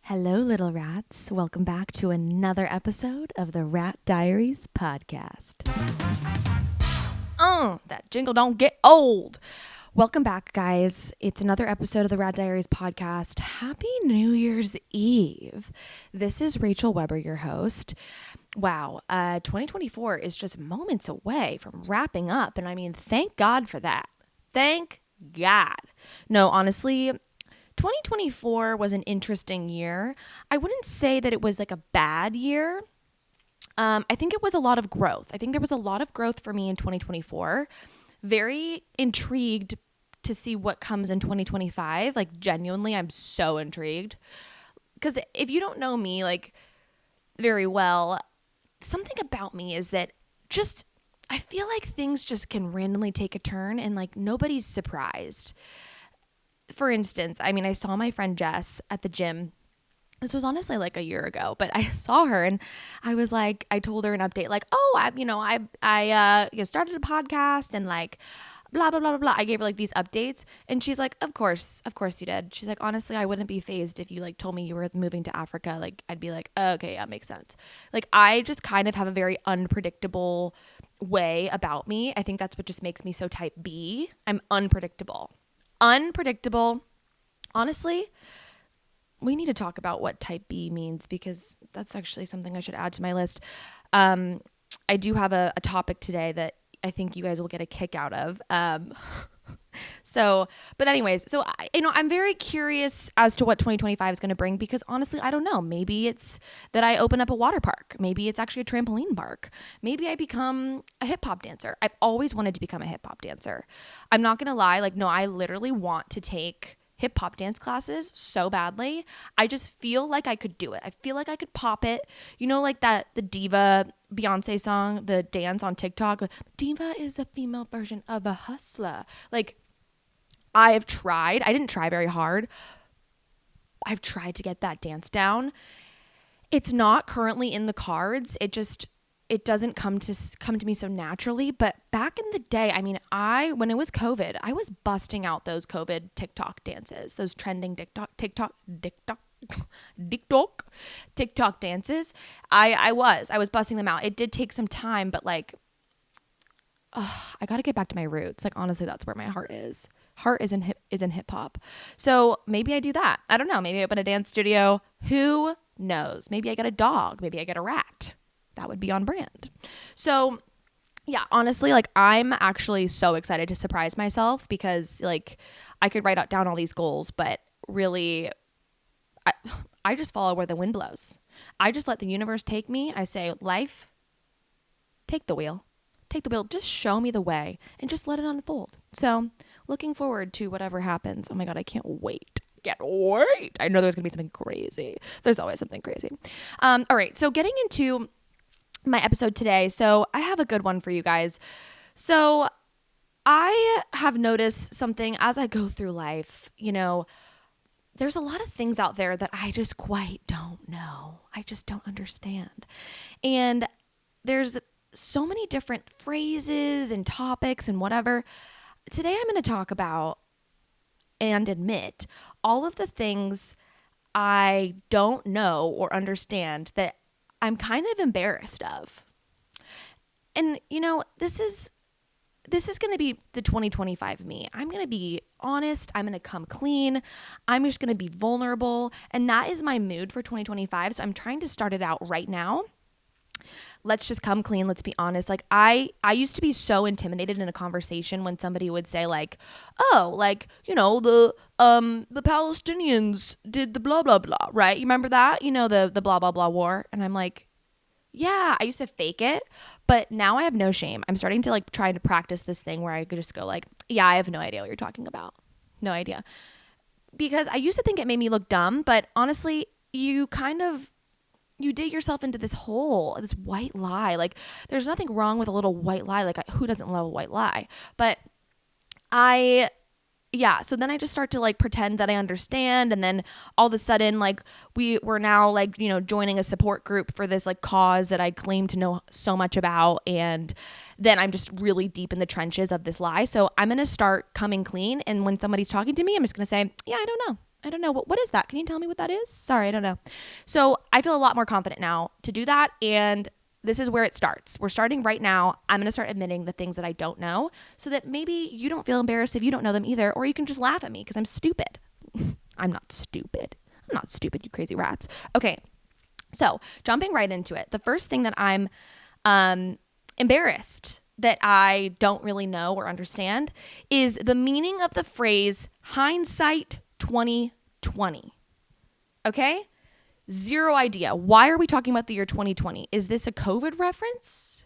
Hello, little rats. Welcome back to another episode of the Rat Diaries podcast. That jingle don't get old. Welcome back, guys. It's another episode of the Rat Diaries podcast. Happy New Year's Eve. This is Rachel Weber, your host. Wow, 2024 is just moments away from wrapping up. And I mean, thank God for that. Thank God. No, honestly, 2024 was an interesting year. I wouldn't say that it was like a bad year. I think it was a lot of growth. I think there was a lot of growth for me in 2024. Very intrigued to see what comes in 2025. Like, genuinely, I'm so intrigued. Because if you don't know me, like, very well, something about me is that just, I feel like things just can randomly take a turn and, like, nobody's surprised. For instance, I mean, I saw my friend Jess at the gym. This was honestly like a year ago, but I saw her and I was like, I told her an update, like, oh, I started a podcast and like, blah, blah, blah, blah, blah. I gave her like these updates and she's like, of course you did. She's like, honestly, I wouldn't be fazed if you like told me you were moving to Africa. Like, I'd be like, oh, okay, yeah, makes sense. Like, I just kind of have a very unpredictable way about me. I think that's what just makes me so type B. I'm unpredictable. Honestly, we need to talk about what type B means because that's actually something I should add to my list. I do have a topic today that I think you guys will get a kick out of. But anyways, I'm very curious as to what 2025 is going to bring because honestly, I don't know. Maybe it's that I open up a water park. Maybe it's actually a trampoline park. Maybe I become a hip hop dancer. I've always wanted to become a hip hop dancer. I'm not going to lie. Like, no, I literally want to take hip hop dance classes so badly. I just feel like I could do it. I feel like I could pop it. You know, like the Diva Beyonce song, the dance on TikTok. Diva is a female version of a hustler. Like, I have tried. I didn't try very hard. I've tried to get that dance down. It's not currently in the cards. It doesn't come to me so naturally. But back in the day, I mean, when it was COVID, I was busting out those COVID TikTok dances, those trending TikTok dances. I was busting them out. It did take some time, but like, I got to get back to my roots. Like, honestly, that's where my heart is. Heart is in hip hop. So maybe I do that. I don't know. Maybe I open a dance studio. Who knows? Maybe I get a dog. Maybe I get a rat. That would be on brand. So yeah, honestly, like, I'm actually so excited to surprise myself because like I could write down all these goals, but really I just follow where the wind blows. I just let the universe take me. I say, life, take the wheel. Take the wheel. Just show me the way and just let it unfold. So looking forward to whatever happens. Oh my God, I can't wait. I know there's going to be something crazy. There's always something crazy. All right. So getting into my episode today. So I have a good one for you guys. So I have noticed something as I go through life, you know, there's a lot of things out there that I just quite don't know. I just don't understand. And there's so many different phrases and topics and whatever. Today I'm going to talk about and admit all of the things I don't know or understand that I'm kind of embarrassed of. And, you know, this is going to be the 2025 me. I'm going to be honest. I'm going to come clean. I'm just going to be vulnerable. And that is my mood for 2025. So I'm trying to start it out right now. Let's just come clean. Let's be honest. Like, I used to be so intimidated in a conversation when somebody would say like, oh, like, you know, the Palestinians did the blah, blah, blah, right? You remember that? You know, the blah, blah, blah war. And I'm like, yeah, I used to fake it, but now I have no shame. I'm starting to like try to practice this thing where I could just go like, yeah, I have no idea what you're talking about. No idea. Because I used to think it made me look dumb, but honestly, you dig yourself into this hole, this white lie. Like, there's nothing wrong with a little white lie. Like, who doesn't love a white lie? But so then I just start to like pretend that I understand. And then all of a sudden, like, we're now like, you know, joining a support group for this like cause that I claim to know so much about. And then I'm just really deep in the trenches of this lie. So I'm going to start coming clean. And when somebody's talking to me, I'm just going to say, yeah, I don't know. I don't know. What is that? Can you tell me what that is? Sorry, I don't know. So I feel a lot more confident now to do that. And this is where it starts. We're starting right now. I'm going to start admitting the things that I don't know so that maybe you don't feel embarrassed if you don't know them either, or you can just laugh at me because I'm stupid. I'm not stupid. I'm not stupid, you crazy rats. Okay. So jumping right into it. The first thing that I'm embarrassed that I don't really know or understand is the meaning of the phrase hindsight 2020. Okay? Zero idea. Why are we talking about the year 2020? Is this a COVID reference?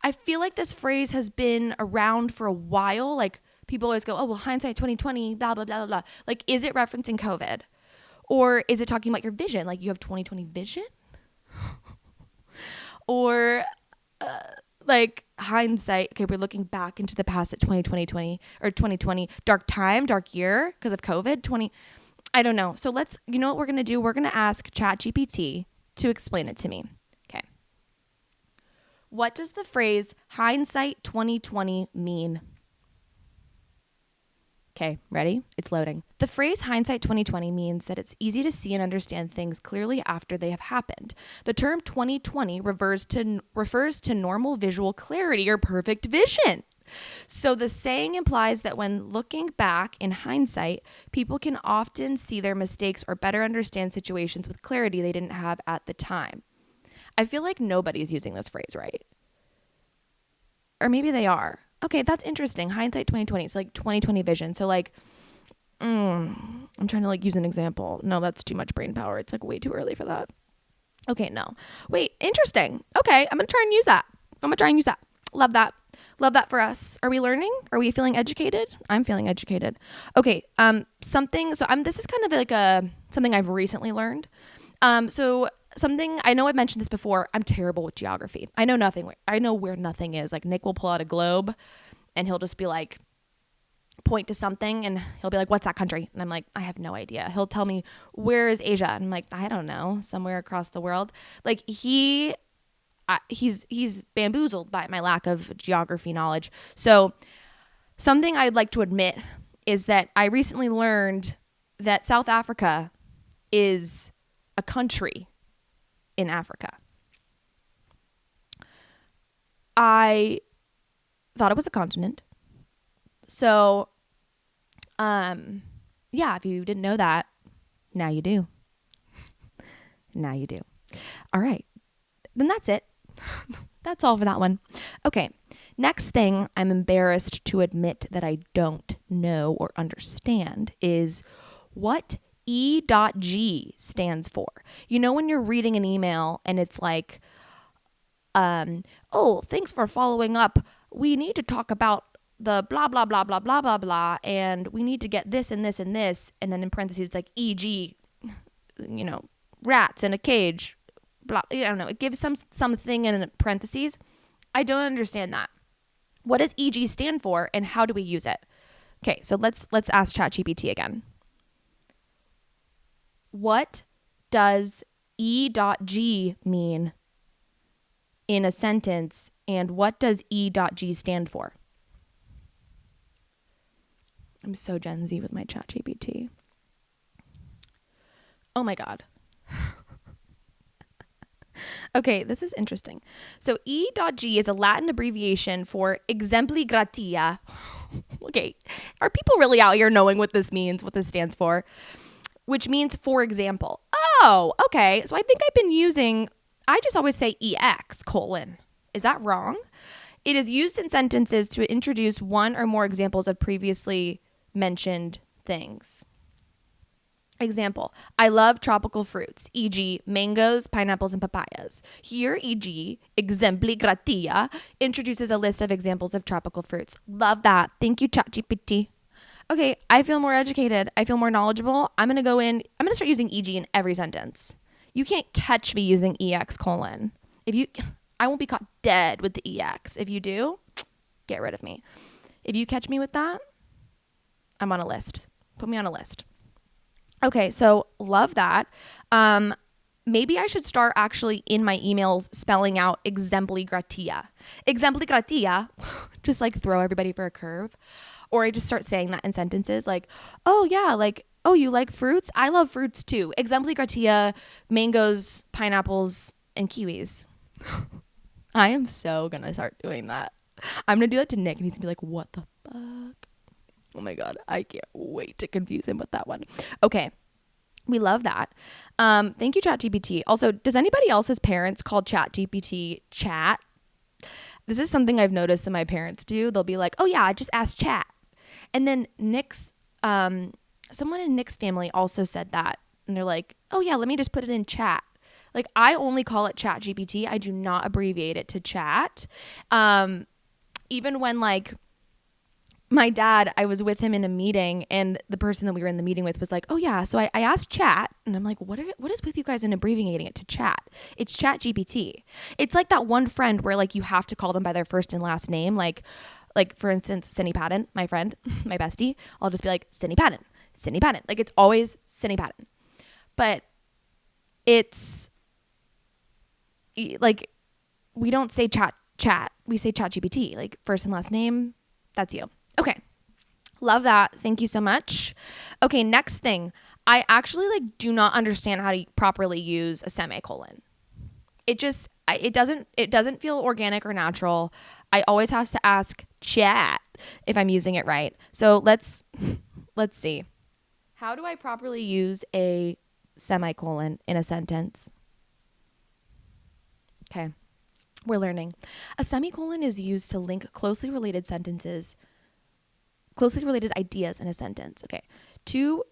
I feel like this phrase has been around for a while. Like people always go, oh, well, hindsight 2020, blah, blah, blah, blah, blah. Like, is it referencing COVID? Or is it talking about your vision? Like you have 2020 vision? Or like hindsight, okay, we're looking back into the past at 2020 or 2020, dark time, dark year because of COVID, I don't know. So you know what we're going to do? We're going to ask ChatGPT to explain it to me. Okay. What does the phrase hindsight 2020 mean? Okay, ready? It's loading. The phrase hindsight 2020 means that it's easy to see and understand things clearly after they have happened. The term 2020 refers to normal visual clarity or perfect vision. So the saying implies that when looking back in hindsight, people can often see their mistakes or better understand situations with clarity they didn't have at the time. I feel like nobody's using this phrase right. Or maybe they are. Okay, that's interesting. Hindsight 2020. It's like 2020 vision. So like, I'm trying to like use an example. No, that's too much brain power. It's like way too early for that. Okay, no. Wait, interesting. Okay, I'm going to try and use that. Love that. Love that for us. Are we learning? Are we feeling educated? I'm feeling educated. Okay, this is kind of like something I've recently learned. Something, I know I've mentioned this before, I'm terrible with geography. I know nothing. I know where nothing is. Like Nick will pull out a globe and he'll just be like, point to something and he'll be like, what's that country? And I'm like, I have no idea. He'll tell me, where is Asia? And I'm like, I don't know, somewhere across the world. Like he's bamboozled by my lack of geography knowledge. So something I'd like to admit is that I recently learned that South Africa is a country in Africa. I thought it was a continent. So, if you didn't know that, now you do. Now you do. All right. Then that's it. That's all for that one. Okay. Next thing I'm embarrassed to admit that I don't know or understand is what E.G stands for. You know, when you're reading an email and it's like, oh, thanks for following up. We need to talk about the blah, blah, blah, blah, blah, blah, blah. And we need to get this and this and this. And then in parentheses, it's like E.G., rats in a cage. Blah, I don't know. It gives something in parentheses. I don't understand that. What does E.G. stand for and how do we use it? Okay, so let's ask ChatGPT again. What does E.G mean in a sentence, and what does E.G stand for? I'm so Gen Z with my ChatGPT. Oh my God. Okay, this is interesting. So E.G is a Latin abbreviation for exempli gratia. Okay, are people really out here knowing what this means, what this stands for? Which means, for example. Oh, okay. So I think I just always say EX : Is that wrong? It is used in sentences to introduce one or more examples of previously mentioned things. Example, I love tropical fruits, e.g. mangoes, pineapples, and papayas. Here, e.g. exempli gratia introduces a list of examples of tropical fruits. Love that. Thank you, ChatGPT. Okay, I feel more educated. I feel more knowledgeable. I'm going to start using EG in every sentence. You can't catch me using EX : I won't be caught dead with the EX. If you do, get rid of me. If you catch me with that, I'm on a list. Put me on a list. Okay, so love that. Maybe I should start actually in my emails spelling out exempli gratia. Exempli gratia, just like throw everybody for a curve. Or I just start saying that in sentences like, oh yeah, like Oh, you like fruits? I love fruits too. Exempli gratia, mangoes, pineapples, and kiwis. I am so gonna start doing that. I'm gonna do that to Nick and he's gonna be like, what the fuck? Oh my God, I can't wait to confuse him with that one. Okay, we love that. Thank you, ChatGPT. Also, does anybody else's parents call ChatGPT chat? This is something I've noticed that my parents do. They'll be like, oh yeah, I just asked chat. And then Nick's, someone in Nick's family also said that. And they're like, oh yeah, let me just put it in chat. Like, I only call it ChatGPT. I do not abbreviate it to chat. Even when like my dad, I was with him in a meeting and the person that we were in the meeting with was like, oh yeah, so I asked chat. And I'm like, what is with you guys in abbreviating it to chat? It's ChatGPT. It's like that one friend where like you have to call them by their first and last name. Like for instance, Cindy Patton, my friend, my bestie, I'll just be like, Cindy Patton. Like it's always Cindy Patton. But it's like, we don't say chat. We say ChatGPT, like first and last name. That's you. Okay. Love that. Thank you so much. Okay. Next thing. I actually like do not understand how to properly use a semicolon. It doesn't feel organic or natural. I always have to ask chat if I'm using it right. So let's see. How do I properly use a semicolon in a sentence? Okay. We're learning. A semicolon is used to link closely related ideas in a sentence. Okay. To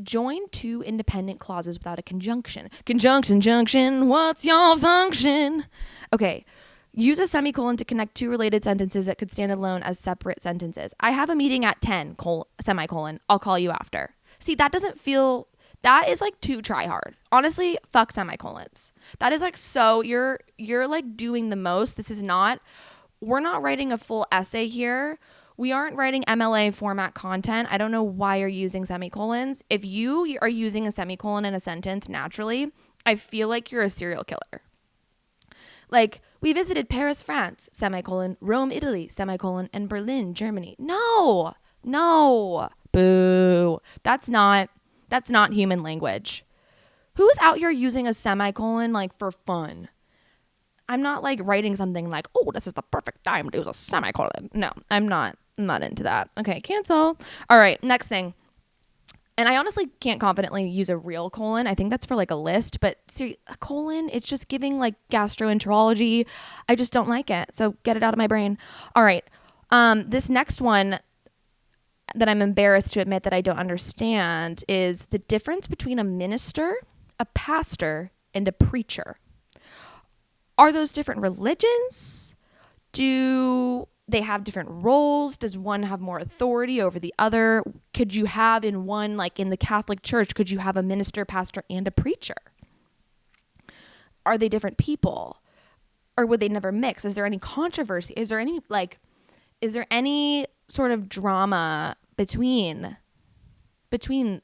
join two independent clauses without a conjunction. Junction, what's your function? Okay. Use a semicolon to connect two related sentences that could stand alone as separate sentences. I have a meeting at 10, semicolon. I'll call you after. See, that is like too try hard. Honestly, fuck semicolons. That is like, so you're like doing the most. We're not writing a full essay here. We aren't writing MLA format content. I don't know why you're using semicolons. If you are using a semicolon in a sentence naturally, I feel like you're a serial killer. Like, we visited Paris, France, semicolon, Rome, Italy, semicolon, and Berlin, Germany. No, boo. That's not human language. Who's out here using a semicolon like for fun? I'm not like writing something like, oh, this is the perfect time to use a semicolon. No, I'm not into that. Okay, cancel. All right, next thing. And I honestly can't confidently use a real colon. I think that's for like a list, but see, a colon, it's just giving like gastroenterology. I just don't like it. So get it out of my brain. All right. This next one that I'm embarrassed to admit that I don't understand is the difference between a minister, a pastor, and a preacher. Are those different religions? Do they have different roles? Does one have more authority over the other? Could you have in one, like in the Catholic Church, could you have a minister, pastor, and a preacher? Are they different people? Or would they never mix? Is there any controversy? Is there any sort of drama between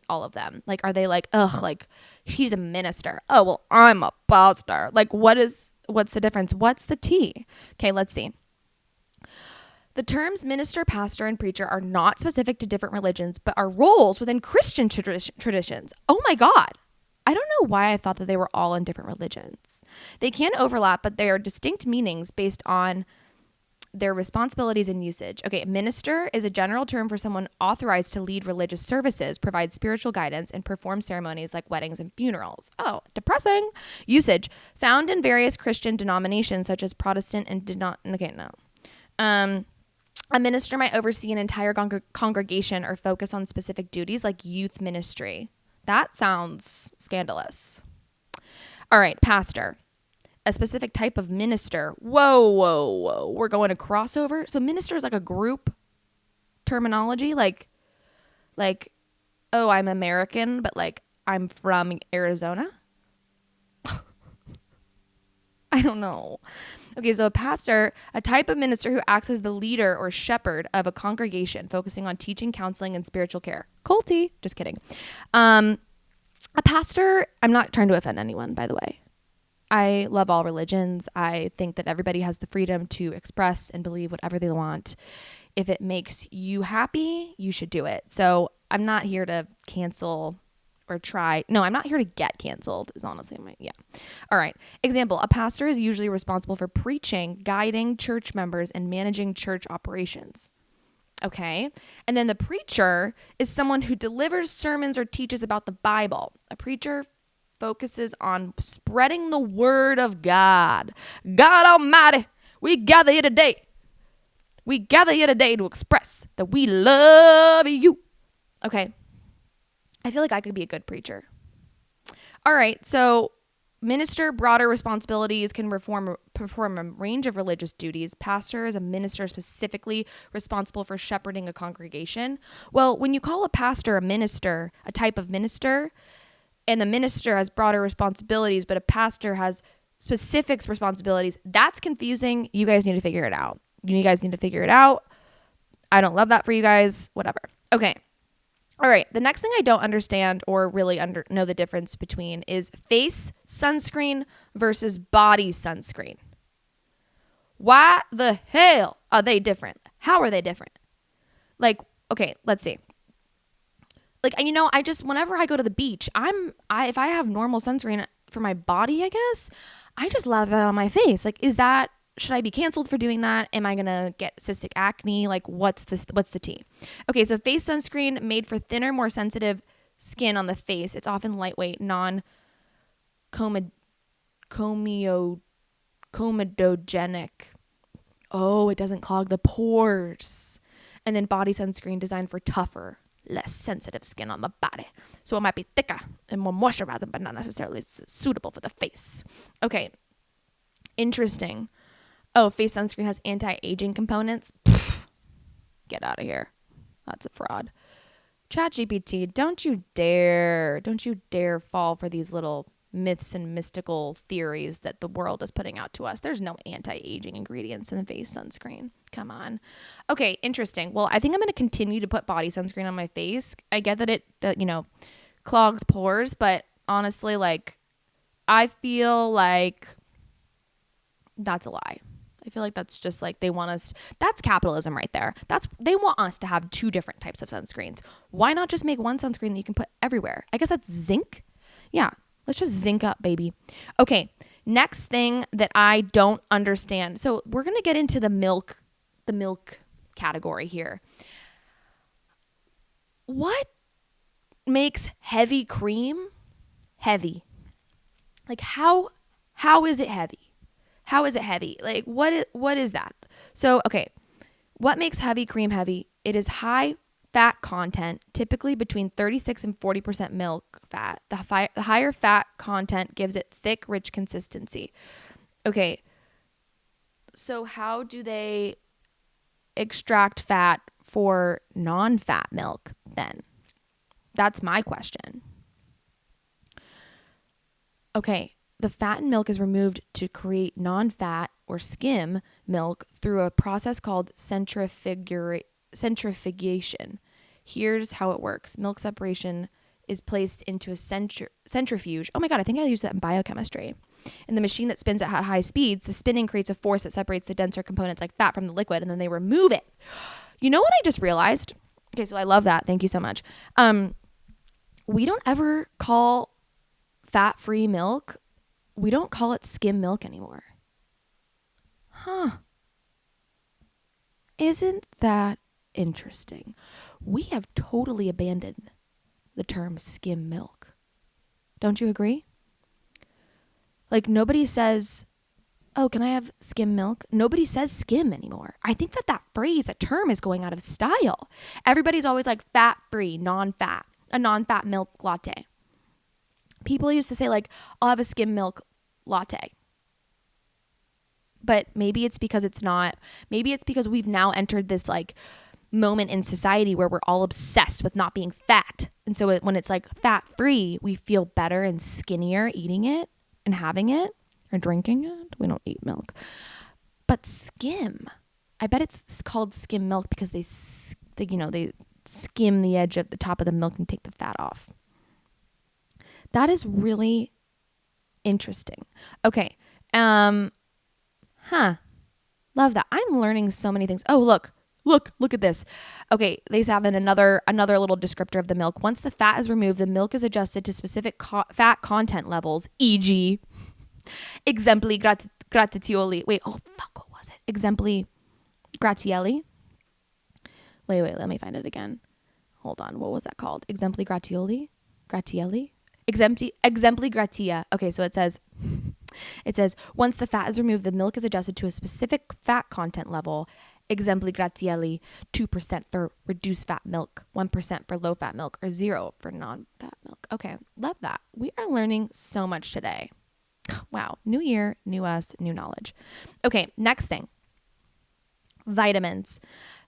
all of them? Like, are they like, ugh, like he's a minister. Oh, well, I'm a pastor. Like, what's the difference? What's the tea? Okay, let's see. The terms minister, pastor, and preacher are not specific to different religions, but are roles within Christian traditions. Oh my God. I don't know why I thought that they were all in different religions. They can overlap, but they are distinct meanings based on their responsibilities and usage. Okay, minister is a general term for someone authorized to lead religious services, provide spiritual guidance, and perform ceremonies like weddings and funerals. Oh, depressing. Usage found in various Christian denominations such as Protestant and a minister might oversee an entire congregation or focus on specific duties like youth ministry. That sounds scandalous. All right, pastor. A specific type of minister. Whoa. We're going to crossover. So minister is like a group terminology. Like, oh, I'm American, but like I'm from Arizona. I don't know. Okay, so a pastor, a type of minister who acts as the leader or shepherd of a congregation, focusing on teaching, counseling, and spiritual care. Culty. Just kidding. A pastor, I'm not trying to offend anyone, by the way. I love all religions. I think that everybody has the freedom to express and believe whatever they want. If it makes you happy, you should do it. So I'm not here to cancel or try. No, I'm not here to get canceled is honestly yeah. All right. Example, a pastor is usually responsible for preaching, guiding church members, and managing church operations. Okay. And then the preacher is someone who delivers sermons or teaches about the Bible. A preacher focuses on spreading the word of God. God Almighty, we gather here today. We gather here today to express that we love you. Okay. I feel like I could be a good preacher. All right. So minister, broader responsibilities, can perform a range of religious duties. Pastor is a minister specifically responsible for shepherding a congregation. Well, when you call a pastor a minister, a type of minister, and the minister has broader responsibilities, but a pastor has specific responsibilities, that's confusing. You guys need to figure it out. You guys need to figure it out. I don't love that for you guys. Whatever. Okay. All right. The next thing I don't understand or really know the difference between is face sunscreen versus body sunscreen. Why the hell are they different? How are they different? Like, okay, let's see. Like, you know, whenever I go to the beach, if I have normal sunscreen for my body, I guess, I just love that on my face. Like, should I be canceled for doing that? Am I going to get cystic acne? Like, what's the tea? Okay, so face sunscreen made for thinner, more sensitive skin on the face. It's often lightweight, comedogenic. Oh, it doesn't clog the pores. And then body sunscreen designed for tougher, less sensitive skin on the body. So it might be thicker and more moisturizing, but not necessarily suitable for the face. Okay, interesting. Oh, face sunscreen has anti-aging components. Pfft, get out of here. That's a fraud. ChatGPT, don't you dare fall for these little myths and mystical theories that the world is putting out to us. There's no anti-aging ingredients in the face sunscreen. Come on. Okay, interesting. Well, I think I'm going to continue to put body sunscreen on my face. I get that it, clogs pores, but honestly, like, I feel like that's a lie. I feel like that's just like that's capitalism right there. They want us to have two different types of sunscreens. Why not just make one sunscreen that you can put everywhere? I guess that's zinc. Yeah, let's just zinc up, baby. Okay, next thing that I don't understand. So we're going to get into the milk category here. What makes heavy cream heavy? Like how is it heavy? How is it heavy? Like, what is that? So, okay, what makes heavy cream heavy? It is high fat content, typically between 36 and 40% milk fat. The higher fat content gives it thick, rich consistency. Okay, so how do they extract fat for non-fat milk then? That's my question. Okay. The fat in milk is removed to create non-fat or skim milk through a process called centrifugation. Here's how it works. Milk separation is placed into a centrifuge. Oh my God, I think I used that in biochemistry. In the machine that spins at high speeds, the spinning creates a force that separates the denser components like fat from the liquid, and then they remove it. You know what I just realized? Okay, so I love that. Thank you so much. We don't ever call fat-free milk, we don't call it skim milk anymore. Huh. Isn't that interesting? We have totally abandoned the term skim milk. Don't you agree? Like, nobody says, oh, can I have skim milk? Nobody says skim anymore. I think that phrase, that term is going out of style. Everybody's always like fat-free, non-fat, a non-fat milk latte. People used to say like, I'll have a skim milk latte. But maybe it's because we've now entered this like moment in society where we're all obsessed with not being fat. And so when it's like fat free, we feel better and skinnier eating it and having it or drinking it. We don't eat milk. But skim, I bet it's called skim milk because they skim the edge at the top of the milk and take the fat off. That is really interesting. Okay. Love that. I'm learning so many things. Oh, look. Look at this. Okay, they have another little descriptor of the milk. Once the fat is removed, the milk is adjusted to specific fat content levels, e.g. exempli gratioli. Wait, oh fuck, what was it? Exempli gratielli. Wait, let me find it again. Hold on, what was that called? Exempli gratioli? Gratielli? Exempli gratia. Okay, so it says, once the fat is removed, the milk is adjusted to a specific fat content level. Exempli gratielli, 2% for reduced fat milk, 1% for low fat milk, or 0 for non-fat milk. Okay, love that. We are learning so much today. Wow, new year, new us, new knowledge. Okay, next thing. Vitamins.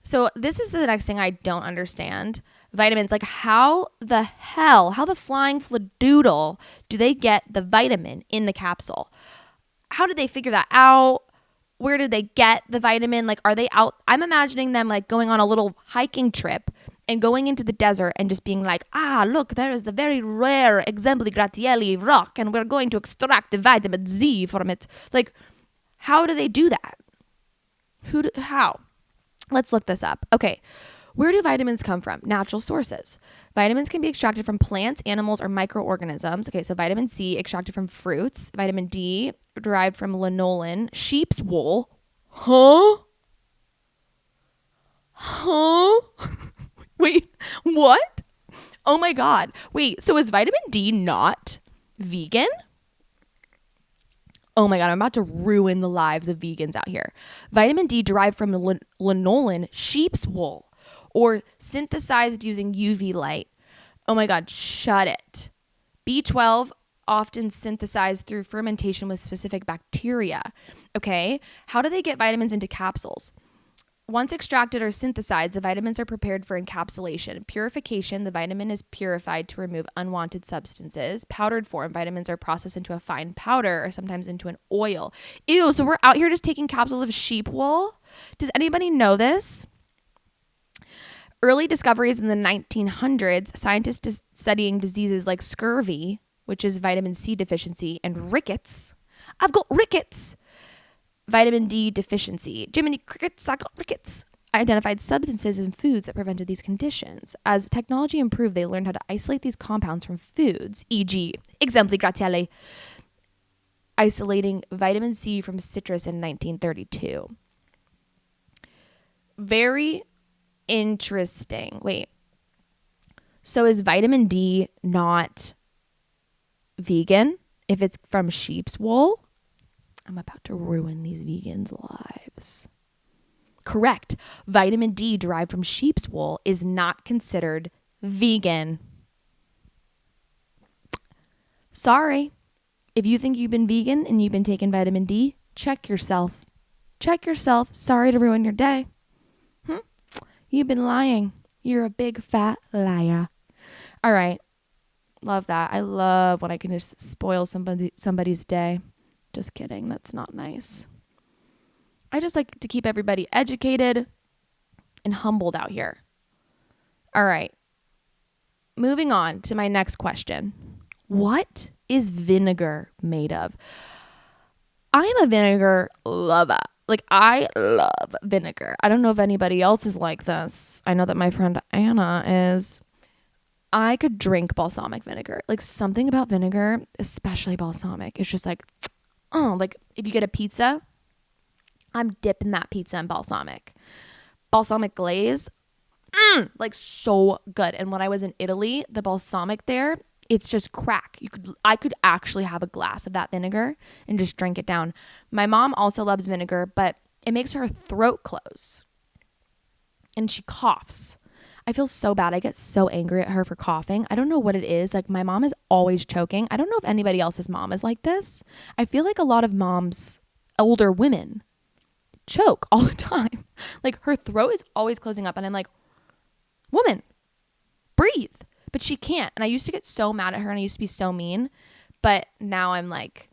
So this is the next thing I don't understand. Vitamins, like how the flying fladoodle do they get the vitamin in the capsule? How did they figure that out? Where did they get the vitamin? Like, are they out? I'm imagining them like going on a little hiking trip and going into the desert and just being like, look, there is the very rare Exempli gratielli rock and we're going to extract the vitamin Z from it. Like, how do they do that? How? Let's look this up. Okay. Where do vitamins come from? Natural sources. Vitamins can be extracted from plants, animals, or microorganisms. Okay, so vitamin C extracted from fruits. Vitamin D derived from lanolin, sheep's wool. Huh? Wait, what? Oh my God. Wait, so is vitamin D not vegan? Oh my God, I'm about to ruin the lives of vegans out here. Vitamin D derived from lanolin, sheep's wool, or synthesized using UV light. Oh my God, shut it. B12 often synthesized through fermentation with specific bacteria. Okay, how do they get vitamins into capsules? Once extracted or synthesized, the vitamins are prepared for encapsulation. Purification, the vitamin is purified to remove unwanted substances. Powdered form, vitamins are processed into a fine powder or sometimes into an oil. Ew, so we're out here just taking capsules of sheep wool? Does anybody know this? Early discoveries in the 1900s, scientists studying diseases like scurvy, which is vitamin C deficiency, and rickets. I've got rickets. Vitamin D deficiency. Jiminy Crickets, I got rickets. Identified substances in foods that prevented these conditions. As technology improved, they learned how to isolate these compounds from foods, e.g., Exempli gratielli, isolating vitamin C from citrus in 1932. Very interesting. Wait. So is vitamin D not vegan if it's from sheep's wool? I'm about to ruin these vegans' lives. Correct. Vitamin D derived from sheep's wool is not considered vegan. Sorry. If you think you've been vegan and you've been taking vitamin D, check yourself. Check yourself. Sorry to ruin your day. You've been lying. You're a big fat liar. All right. Love that. I love when I can just spoil somebody's day. Just kidding. That's not nice. I just like to keep everybody educated and humbled out here. All right. Moving on to my next question. What is vinegar made of? I am a vinegar lover. Like, I love vinegar. I don't know if anybody else is like this. I know that my friend Anna is. I could drink balsamic vinegar. Like, something about vinegar, especially balsamic, it's just like, oh, like if you get a pizza, I'm dipping that pizza in balsamic. Balsamic glaze, like so good. And when I was in Italy, the balsamic there, it's just crack. I could actually have a glass of that vinegar and just drink it down. My mom also loves vinegar, but it makes her throat close. And she coughs. I feel so bad. I get so angry at her for coughing. I don't know what it is. Like, my mom is always choking. I don't know if anybody else's mom is like this. I feel like a lot of moms, older women, choke all the time. Like, her throat is always closing up. And I'm like, woman, breathe. But she can't. And I used to get so mad at her and I used to be so mean. But now I'm like,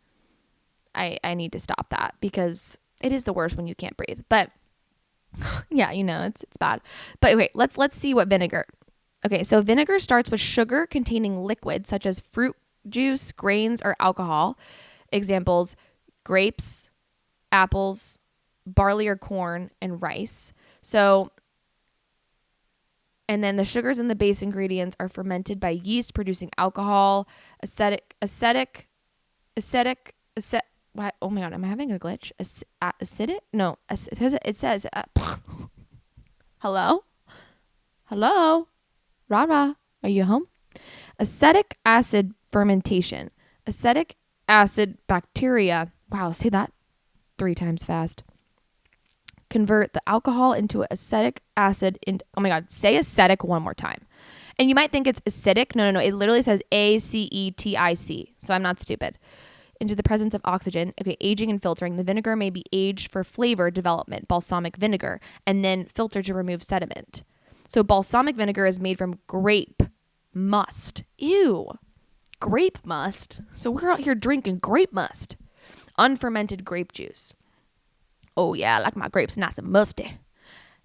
I need to stop that because it is the worst when you can't breathe. But yeah, you know, it's bad. But okay, let's see what vinegar. Okay, so vinegar starts with sugar containing liquids such as fruit juice, grains, or alcohol. Examples: grapes, apples, barley or corn, and rice. So And then the sugars in the base ingredients are fermented by yeast producing alcohol, what? Oh my God, am I having a glitch? Acidic? No, it says, hello? Hello? Rara, are you home? Acetic acid fermentation. Acetic acid bacteria. Wow, say that 3 times fast. Convert the alcohol into acetic acid. Oh my God, say acetic one more time. And you might think it's acidic. No. It literally says ACETIC. So I'm not stupid. Into the presence of oxygen. Okay, aging and filtering. The vinegar may be aged for flavor development, balsamic vinegar, and then filtered to remove sediment. So balsamic vinegar is made from grape must. Ew. Grape must. So we're out here drinking grape must. Unfermented grape juice. Oh yeah, I like my grapes nice and musty.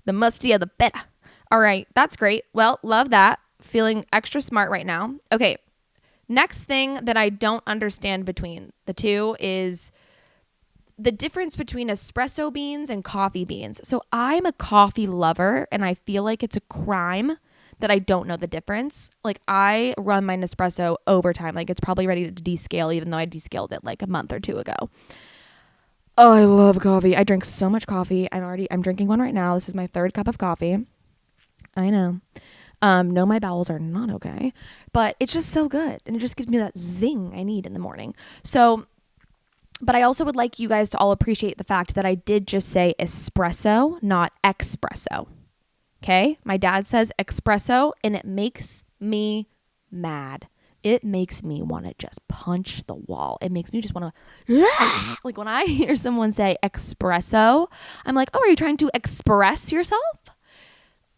The mustier the better. All right, that's great. Well, love that. Feeling extra smart right now. Okay. Next thing that I don't understand between the two is the difference between espresso beans and coffee beans. So I'm a coffee lover and I feel like it's a crime that I don't know the difference. Like I run my Nespresso overtime. Like it's probably ready to descale even though I descaled it like a month or 2 ago. Oh, I love coffee. I drink so much coffee. I'm drinking one right now. This is my 3rd cup of coffee. I know. No, my bowels are not okay, but it's just so good. And it just gives me that zing I need in the morning. So, but I also would like you guys to all appreciate the fact that I did just say espresso, not espresso. Okay. My dad says espresso and it makes me mad. It makes me want to just punch the wall. It makes me just want to, like when I hear someone say espresso, I'm like, oh, are you trying to express yourself?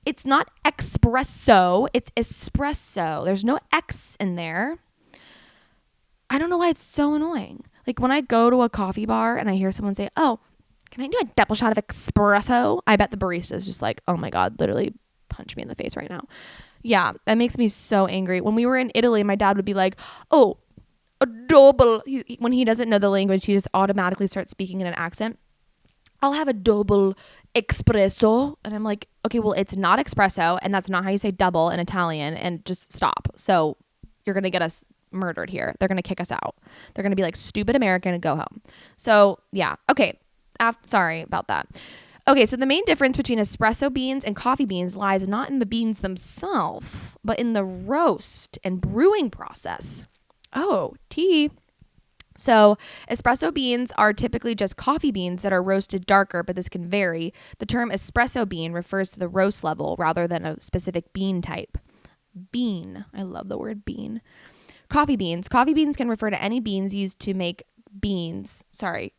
It's not espresso, it's espresso. There's no X in there. I don't know why it's so annoying. Like when I go to a coffee bar and I hear someone say, oh, can I do a double shot of espresso? I bet the barista is just like, oh my God, literally punch me in the face right now. Yeah, that makes me so angry. When we were in Italy, my dad would be like, oh, a double. When he doesn't know the language, he just automatically starts speaking in an accent. I'll have a double espresso. And I'm like, okay, well, it's not espresso. And that's not how you say double in Italian. And just stop. So you're going to get us murdered here. They're going to kick us out. They're going to be like, stupid American and go home. So yeah. Okay. Sorry about that. Okay. So the main difference between espresso beans and coffee beans lies not in the beans themselves, but in the roast and brewing process. Oh, tea. So espresso beans are typically just coffee beans that are roasted darker, but this can vary. The term espresso bean refers to the roast level rather than a specific bean type. Bean. I love the word bean. Coffee beans. Coffee beans can refer to any beans used to make beans. Sorry.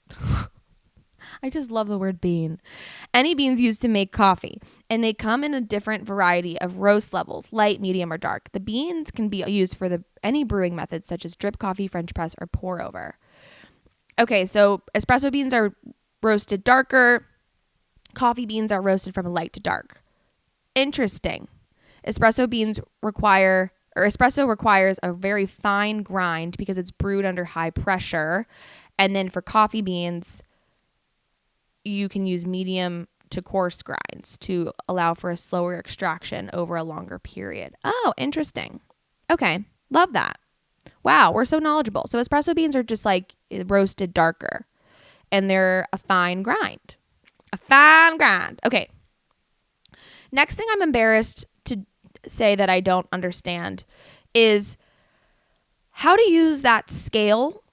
I just love the word bean. Any beans used to make coffee. And they come in a different variety of roast levels, light, medium, or dark. The beans can be used for any brewing methods such as drip coffee, French press, or pour over. Okay, so espresso beans are roasted darker. Coffee beans are roasted from light to dark. Interesting. Espresso requires a very fine grind because it's brewed under high pressure. And then for coffee beans, you can use medium to coarse grinds to allow for a slower extraction over a longer period. Oh, interesting. Okay. Love that. Wow. We're so knowledgeable. So espresso beans are just like roasted darker and they're a fine grind. A fine grind. Okay. Next thing I'm embarrassed to say that I don't understand is how to use that scale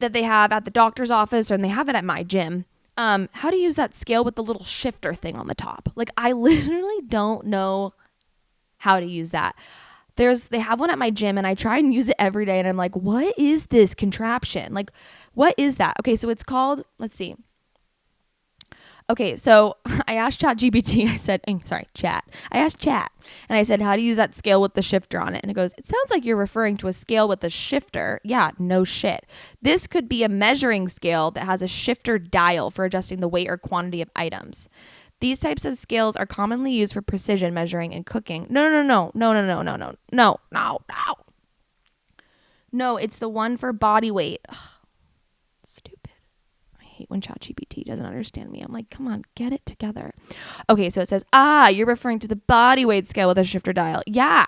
that they have at the doctor's office, and they have it at my gym. How to use that scale with the little shifter thing on the top. Like I literally don't know how to use that. They have one at my gym and I try and use it every day and I'm like, what is this contraption? Like, what is that? Okay, so it's called, let's see. Okay, so I asked ChatGPT, I asked Chat and I said, how to use that scale with the shifter on it? And it goes, it sounds like you're referring to a scale with a shifter. Yeah, no shit. This could be a measuring scale that has a shifter dial for adjusting the weight or quantity of items. These types of scales are commonly used for precision measuring and cooking. No, it's the one for body weight. Ugh, stupid. I hate when ChatGPT doesn't understand me. I'm like, come on, get it together. Okay, so it says, you're referring to the body weight scale with a shifter dial. Yeah.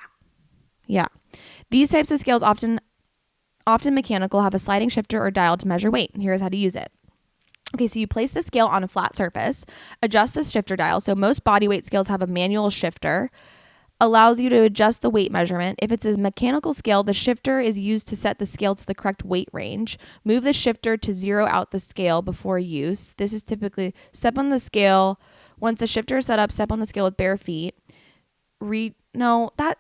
These types of scales, often mechanical, have a sliding shifter or dial to measure weight. Here's how to use it. Okay, so you place the scale on a flat surface, adjust the shifter dial. So most body weight scales have a manual shifter, allows you to adjust the weight measurement. If it's a mechanical scale, the shifter is used to set the scale to the correct weight range. Move the shifter to zero out the scale before use. This is typically step on the scale. Once the shifter is set up, step on the scale with bare feet. That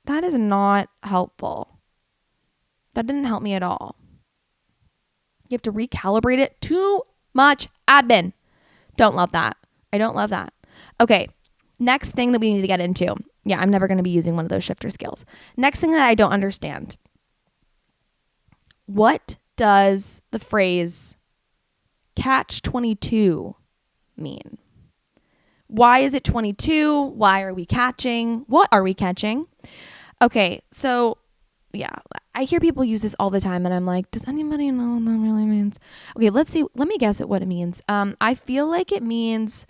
is not helpful. That didn't help me at all. You have to recalibrate it. Too much admin. Don't love that. I don't love that. Okay. Next thing that we need to get into. Yeah, I'm never going to be using one of those shifter scales. Next thing that I don't understand. What does the phrase catch 22 mean? Why is it 22? Why are we catching? What are we catching? Okay, so yeah, I hear people use this all the time and I'm like, does anybody know what that really means? Okay, let's see. Let me guess at what it means. I feel like it means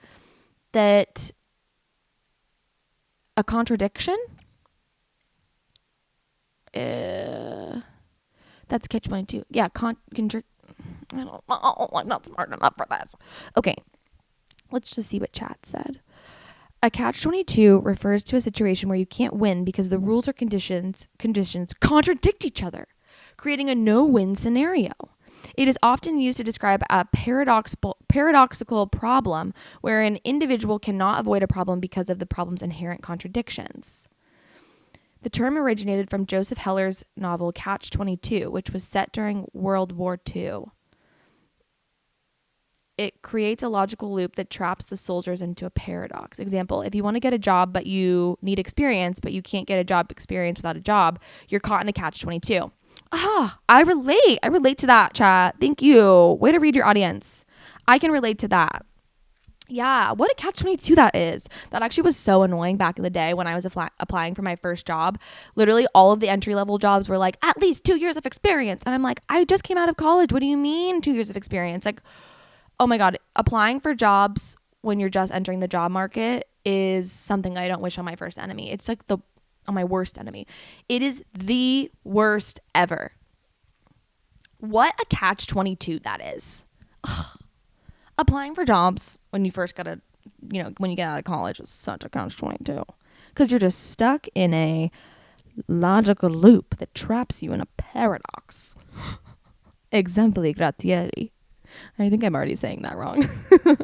that a contradiction. That's catch 22. Yeah, I don't know. I'm not smart enough for this. Okay, let's just see what chat said. A catch-22 refers to a situation where you can't win because the rules or conditions contradict each other, creating a no-win scenario. It is often used to describe a paradoxical problem where an individual cannot avoid a problem because of the problem's inherent contradictions. The term originated from Joseph Heller's novel Catch-22, which was set during World War II. It creates a logical loop that traps the soldiers into a paradox. Example, if you want to get a job, but you need experience, but you can't get a job experience without a job, you're caught in a catch-22. I relate. I relate to that, chat. Thank you. Way to read your audience. I can relate to that. Yeah, what a catch-22 that is. That actually was so annoying back in the day when I was applying for my first job. Literally all of the entry-level jobs were like, at least 2 years of experience. And I'm like, I just came out of college. What do you mean 2 years of experience? Like, oh my God, applying for jobs when you're just entering the job market is something I don't wish on my first enemy. It's like on my worst enemy. It is the worst ever. What a catch-22 that is. Ugh. Applying for jobs when you first when you get out of college is such a catch-22 because you're just stuck in a logical loop that traps you in a paradox. Exempli gratieri. I think I'm already saying that wrong. Oh,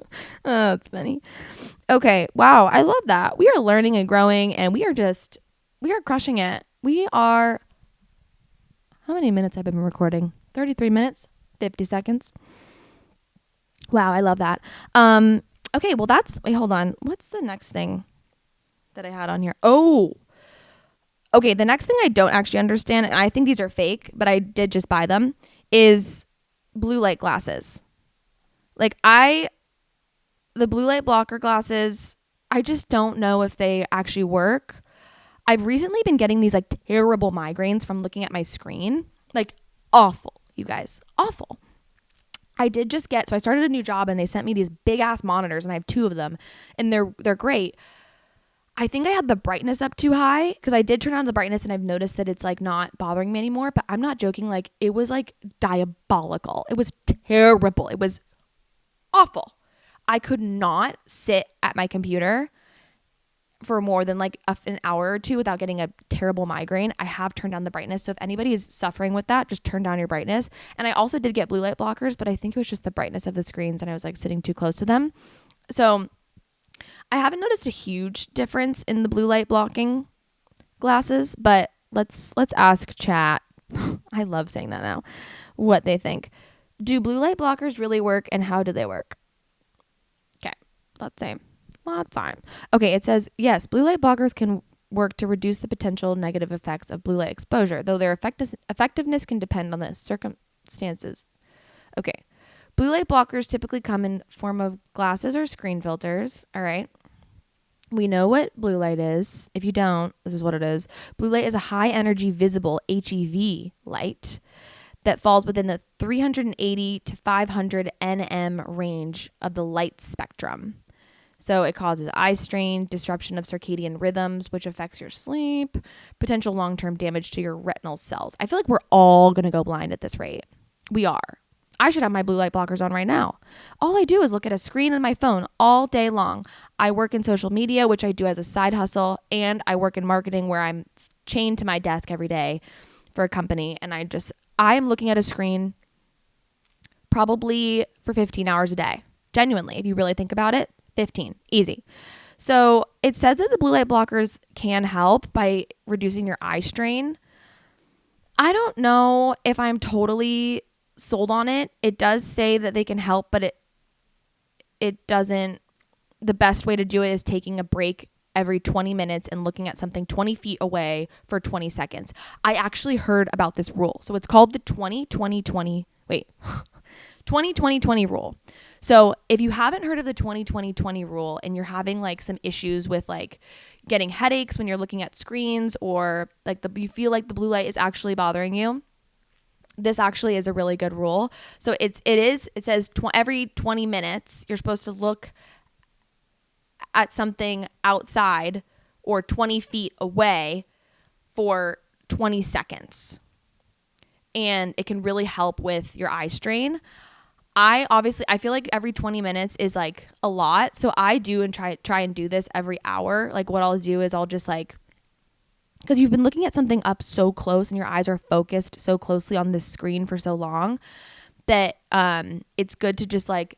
that's funny. Okay. Wow. I love that. We are learning and growing and we are crushing it. How many minutes have I been recording? 33 minutes, 50 seconds. Wow. I love that. Okay. Well, wait, hold on. What's the next thing that I had on here? Oh, okay. The next thing I don't actually understand, and I think these are fake, but I did just buy them, is blue light glasses. The blue light blocker glasses, I just don't know if they actually work. I've recently been getting these terrible migraines from looking at my screen. Awful, you guys, awful. I started a new job and they sent me these big ass monitors and I have 2 of them and they're great. I think I had the brightness up too high because I did turn on the brightness and I've noticed that it's not bothering me anymore, but I'm not joking. It was diabolical. It was terrible. It was awful. I could not sit at my computer for more than an hour or 2 without getting a terrible migraine. I have turned down the brightness. So if anybody is suffering with that, just turn down your brightness. And I also did get blue light blockers, but I think it was just the brightness of the screens and I was sitting too close to them. So I haven't noticed a huge difference in the blue light blocking glasses, but let's ask chat. I love saying that now. What they think. Do blue light blockers really work and how do they work? Okay, let's say. Okay, it says, yes, blue light blockers can work to reduce the potential negative effects of blue light exposure, though their effectiveness can depend on the circumstances. Okay, blue light blockers typically come in form of glasses or screen filters, all right? We know what blue light is. If you don't, this is what it is. Blue light is a high energy visible HEV light that falls within the 380 to 500 nm range of the light spectrum. So it causes eye strain, disruption of circadian rhythms, which affects your sleep, potential long-term damage to your retinal cells. I feel like we're all going to go blind at this rate. We are. I should have my blue light blockers on right now. All I do is look at a screen on my phone all day long. I work in social media, which I do as a side hustle, and I work in marketing where I'm chained to my desk every day for a company, and I'm looking at a screen probably for 15 hours a day. Genuinely, if you really think about it, 15, easy. So it says that the blue light blockers can help by reducing your eye strain. I don't know if I'm totally sold on it. It does say that they can help, but it doesn't. The best way to do it is taking a break every 20 minutes and looking at something 20 feet away for 20 seconds. I actually heard about this rule. So it's called the 20-20-20 rule. So if you haven't heard of the 20-20-20 rule and you're having like some issues with like getting headaches when you're looking at screens, or like you feel like the blue light is actually bothering you, this actually is a really good rule. So it says every 20 minutes you're supposed to look at something outside or 20 feet away for 20 seconds. And it can really help with your eye strain. I feel like every 20 minutes is like a lot. So I do and try and do this every hour. Like what I'll do is I'll just like, because you've been looking at something up so close and your eyes are focused so closely on this screen for so long that it's good to just like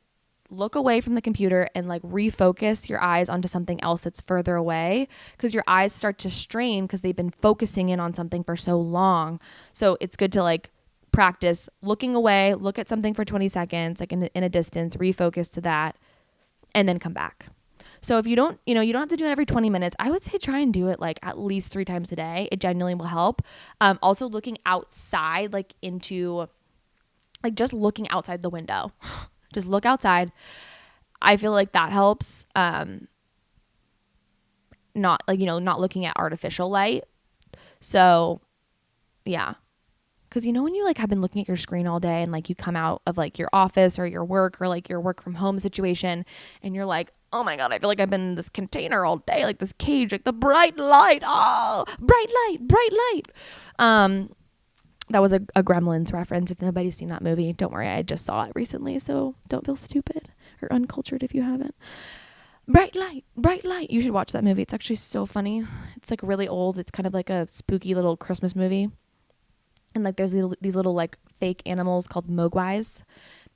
look away from the computer and like refocus your eyes onto something else that's further away, because your eyes start to strain because they've been focusing in on something for so long. So it's good to like practice looking away, look at something for 20 seconds, like in a distance, refocus to that, and then come back. So if you don't have to do it every 20 minutes. I would say try and do it like at least 3 times a day. It genuinely will help. Also looking outside, like into, like just looking outside the window. Just look outside. I feel like that helps. Not looking at artificial light. So yeah. Because when you like have been looking at your screen all day and like you come out of like your office or your work or like your work from home situation and you're like, oh my God, I feel like I've been in this container all day, like this cage, like the bright light. Oh, bright light. That was a Gremlins reference. If nobody's seen that movie, don't worry. I just saw it recently, so don't feel stupid or uncultured if you haven't. Bright light. You should watch that movie. It's actually so funny. It's like really old. It's kind of like a spooky little Christmas movie. And like there's these little like fake animals called mogwais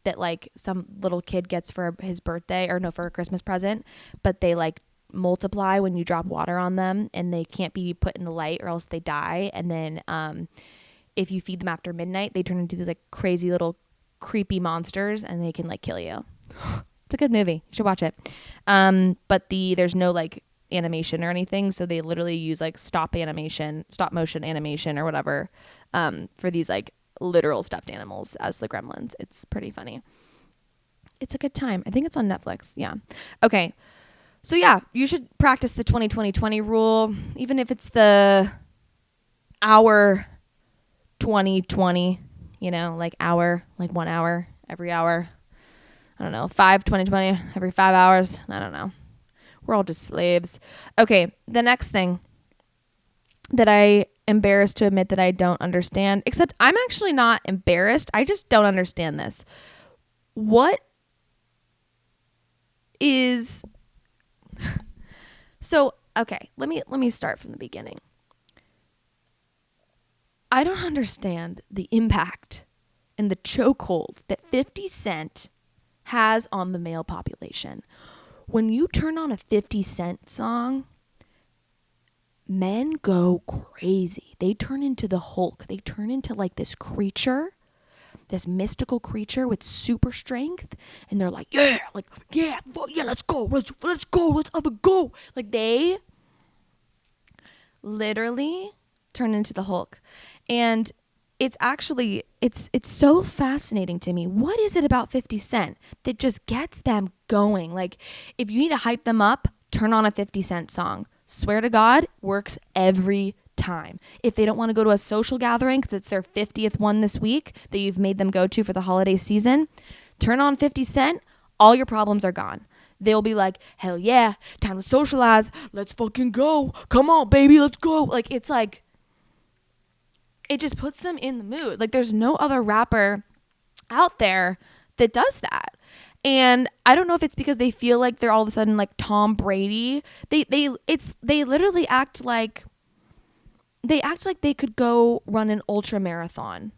that like some little kid gets for his birthday for a Christmas present, but they like multiply when you drop water on them and they can't be put in the light or else they die. And then if you feed them after midnight, they turn into these like crazy little creepy monsters and they can like kill you. It's a good movie. You should watch it. But there's no like animation or anything, so they literally use like stop motion animation or whatever for these like literal stuffed animals as the Gremlins. It's pretty funny. It's a good time. I think it's on Netflix. Yeah. Okay. So yeah, you should practice the 20-20-20 rule, even if it's the hour 20-20, like hour, like 1 hour every hour. I don't know, 5-20-20 every 5 hours. I don't know. We're all just slaves. Okay, the next thing that I embarrassed to admit that I don't understand, except I'm actually not embarrassed. I just don't understand this. What is... So, okay, let me start from the beginning. I don't understand the impact and the chokehold that 50 Cent has on the male population. When you turn on a 50 Cent song, men go crazy. They turn into the Hulk. They turn into like this creature, this mystical creature with super strength. And they're like, yeah, let's go. Let's have a go. Like they literally turn into the Hulk. And it's actually, it's so fascinating to me. What is it about 50 Cent that just gets them going? Like, if you need to hype them up, turn on a 50 Cent song. Swear to God, works every time. If they don't want to go to a social gathering because it's their 50th one this week that you've made them go to for the holiday season, turn on 50 Cent, all your problems are gone. They'll be like, hell yeah, time to socialize. Let's fucking go. Come on, baby, let's go. Like, it's like, it just puts them in the mood. Like, there's no other rapper out there that does that. And I don't know if it's because they feel like they're all of a sudden like Tom Brady. They literally act like they could go run an ultra marathon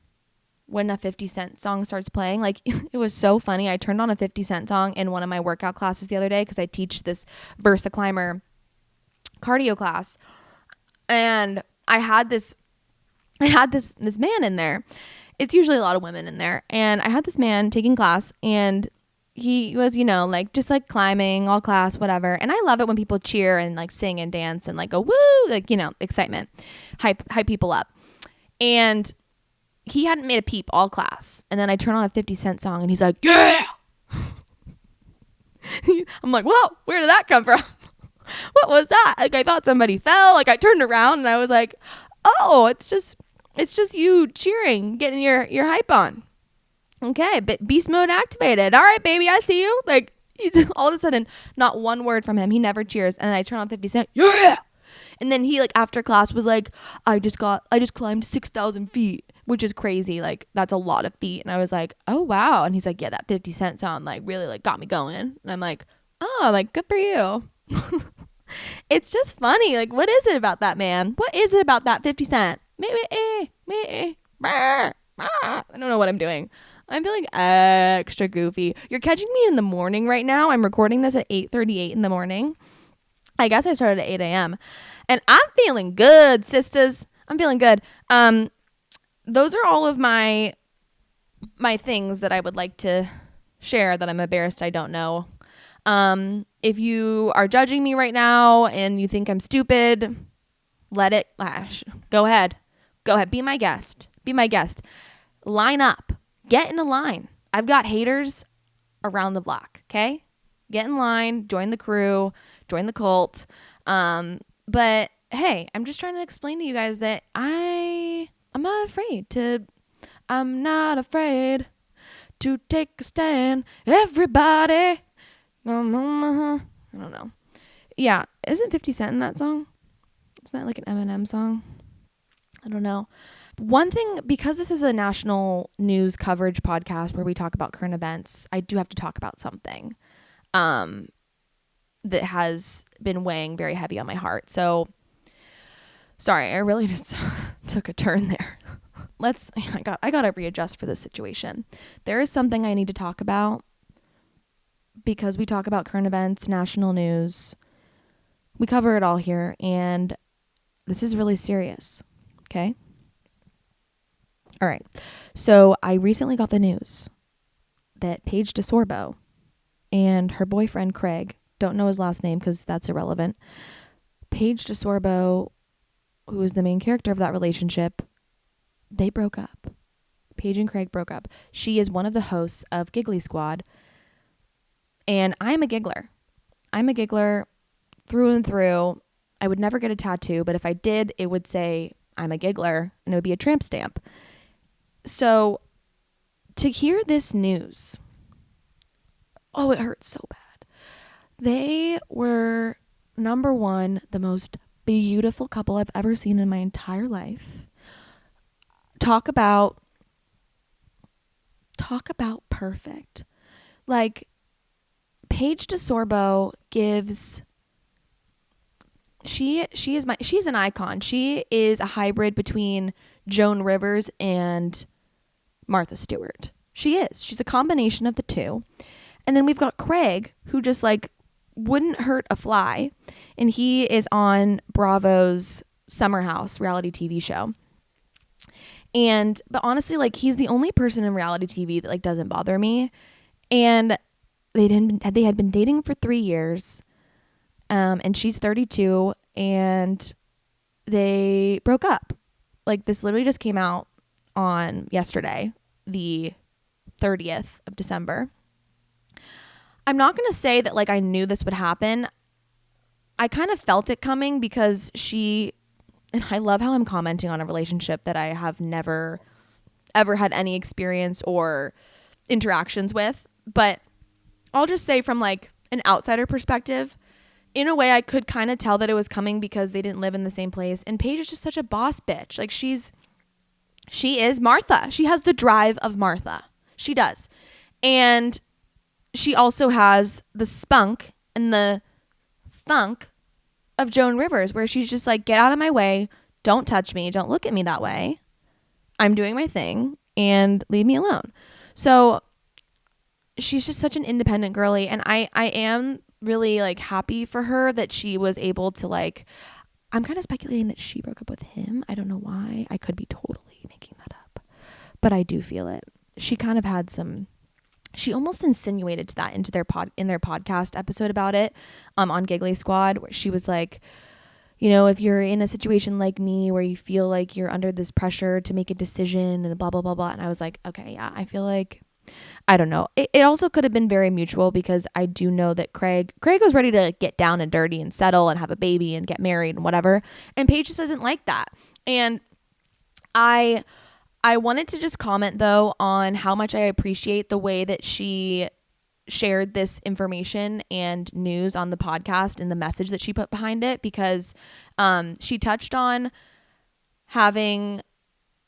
when a 50 Cent song starts playing. Like, it was so funny. I turned on a 50 Cent song in one of my workout classes the other day because I teach this Versa Climber cardio class. And I had this man in there. It's usually a lot of women in there. And I had this man taking class, and he was, like just like climbing all class, whatever. And I love it when people cheer and like sing and dance and like go, woo, like, excitement, hype people up. And he hadn't made a peep all class. And then I turn on a 50 Cent song and he's like, yeah. I'm like, whoa, where did that come from? What was that? Like, I thought somebody fell. Like, I turned around and I was like, oh, it's just you cheering, getting your hype on. Okay, beast mode activated. All right, baby, I see you. Like, all of a sudden, not one word from him. He never cheers. And I turn on 50 Cent. Yeah. And then he, like, after class was like, I just climbed 6,000 feet, which is crazy. Like, that's a lot of feet. And I was like, oh, wow. And he's like, yeah, that 50 Cent song, like, really, like, got me going. And I'm like, oh, like, good for you. It's just funny. Like, what is it about that man? What is it about that 50 Cent? I don't know what I'm doing. I'm feeling extra goofy. You're catching me in the morning right now. I'm recording this at 8:38 in the morning. I guess I started at 8 a.m. And I'm feeling good, sisters. I'm feeling good. Those are all of my things that I would like to share that I'm embarrassed I don't know. If you are judging me right now and you think I'm stupid, let it go ahead. Be my guest. Line up. Get in a line. I've got haters around the block. Okay. Get in line, join the crew, join the cult. But hey, I'm just trying to explain to you guys that I'm not afraid to take a stand. Everybody. I don't know. Yeah. Isn't 50 Cent in that song? Isn't that like an Eminem song? I don't know. One thing, because this is a national news coverage podcast where we talk about current events, I do have to talk about something that has been weighing very heavy on my heart. So, sorry, I really just took a turn there. I gotta readjust for this situation. There is something I need to talk about because we talk about current events, national news. We cover it all here, and this is really serious. Okay? All right. So I recently got the news that Paige Desorbo and her boyfriend, Craig, don't know his last name because that's irrelevant. Paige Desorbo, who is the main character of that relationship, they broke up. Paige and Craig broke up. She is one of the hosts of Giggle Squad. And I'm a giggler. I'm a giggler through and through. I would never get a tattoo, but if I did, it would say I'm a giggler and it would be a tramp stamp. So to hear this news, oh, it hurts so bad. They were, number one, the most beautiful couple I've ever seen in my entire life. Talk about perfect. Like, Paige Desorbo gives, she's an icon. She is a hybrid between Joan Rivers and Martha Stewart. She's a combination of the two. And then we've got Craig, who just like wouldn't hurt a fly, and he is on Bravo's Summer House reality TV show. But honestly, like, he's the only person in reality TV that like doesn't bother me. And they had been dating for 3 years, and she's 32, and they broke up. Like, this literally just came out on yesterday, the 30th of December. I'm not going to say that like I knew this would happen. I kind of felt it coming because she and I love how I'm commenting on a relationship that I have never ever had any experience or interactions with, but I'll just say from like an outsider perspective, in a way I could kind of tell that it was coming because they didn't live in the same place. And Paige is just such a boss bitch. Like she is Martha. She has the drive of Martha. She does. And she also has the spunk and the thunk of Joan Rivers, where she's just like, get out of my way. Don't touch me. Don't look at me that way. I'm doing my thing and leave me alone. So she's just such an independent girly. And I am really like happy for her that she was able to like, I'm kind of speculating that she broke up with him. I don't know why. I could be totally making that up, but I do feel it. She kind of had she almost insinuated to that into in their podcast episode about it, on Giggle Squad, where she was like, you know, if you're in a situation like me where you feel like you're under this pressure to make a decision and blah, blah, blah, blah. And I was like, okay, yeah, I feel like, I don't know. It also could have been very mutual, because I do know that Craig was ready to get down and dirty and settle and have a baby and get married and whatever. And Paige just isn't like that. And I wanted to just comment though on how much I appreciate the way that she shared this information and news on the podcast and the message that she put behind it, because she touched on having,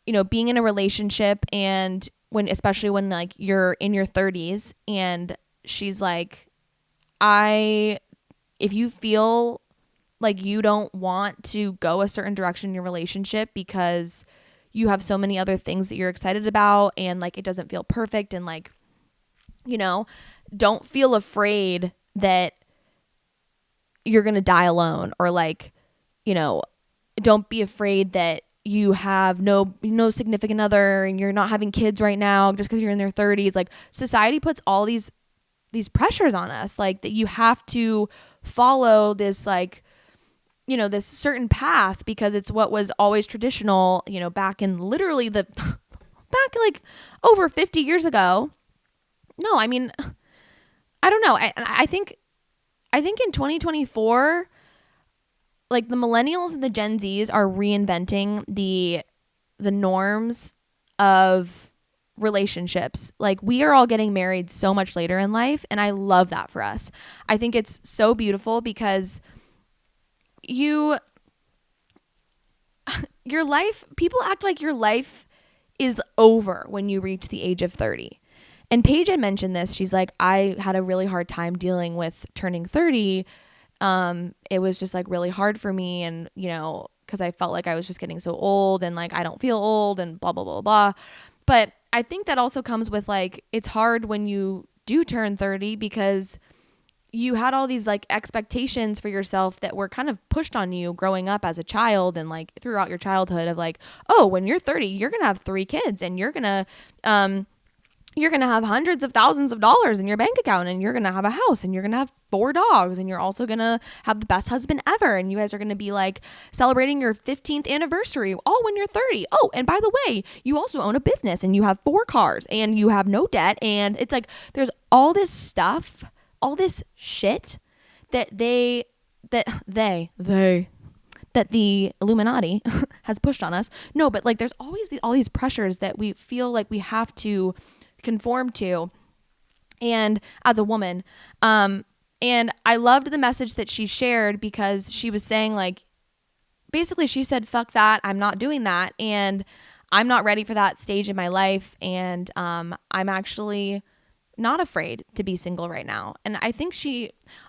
you know, being in a relationship, and especially when like you're in your 30s, and she's like, if you feel like you don't want to go a certain direction in your relationship because you have so many other things that you're excited about, and like it doesn't feel perfect, and like, you know, don't feel afraid that you're going to die alone, or like, you know, don't be afraid that you have no significant other and you're not having kids right now just because you're in their 30s. Like society puts all these pressures on us, like that you have to follow this, like, you know, this certain path because it's what was always traditional, you know, back in literally back like over 50 years ago. No, I mean, I don't know. I think in 2024, like the millennials and the Gen Zs are reinventing the norms of relationships. Like we are all getting married so much later in life, and I love that for us. I think it's so beautiful because your life, people act like your life is over when you reach the age of 30. And Paige had mentioned this. She's like, I had a really hard time dealing with turning 30. It was just like really hard for me. And, you know, because I felt like I was just getting so old, and like I don't feel old and blah, blah, blah, blah. But I think that also comes with like, it's hard when you do turn 30 because you had all these like expectations for yourself that were kind of pushed on you growing up as a child, and like throughout your childhood of like, oh, when you're 30, you're going to have 3 kids, and you're going to have hundreds of thousands of dollars in your bank account, and you're going to have a house, and you're going to have 4 dogs, and you're also going to have the best husband ever. And you guys are going to be like celebrating your 15th anniversary all when you're 30. Oh, and by the way, you also own a business, and you have 4 cars, and you have no debt. And it's like, there's all this stuff, all this shit that the Illuminati has pushed on us. No, but like there's always all these pressures that we feel like we have to conform to, and as a woman, and I loved the message that she shared, because she was saying like, basically she said, fuck that, I'm not doing that, and I'm not ready for that stage in my life, and I'm actually not afraid to be single right now. And I think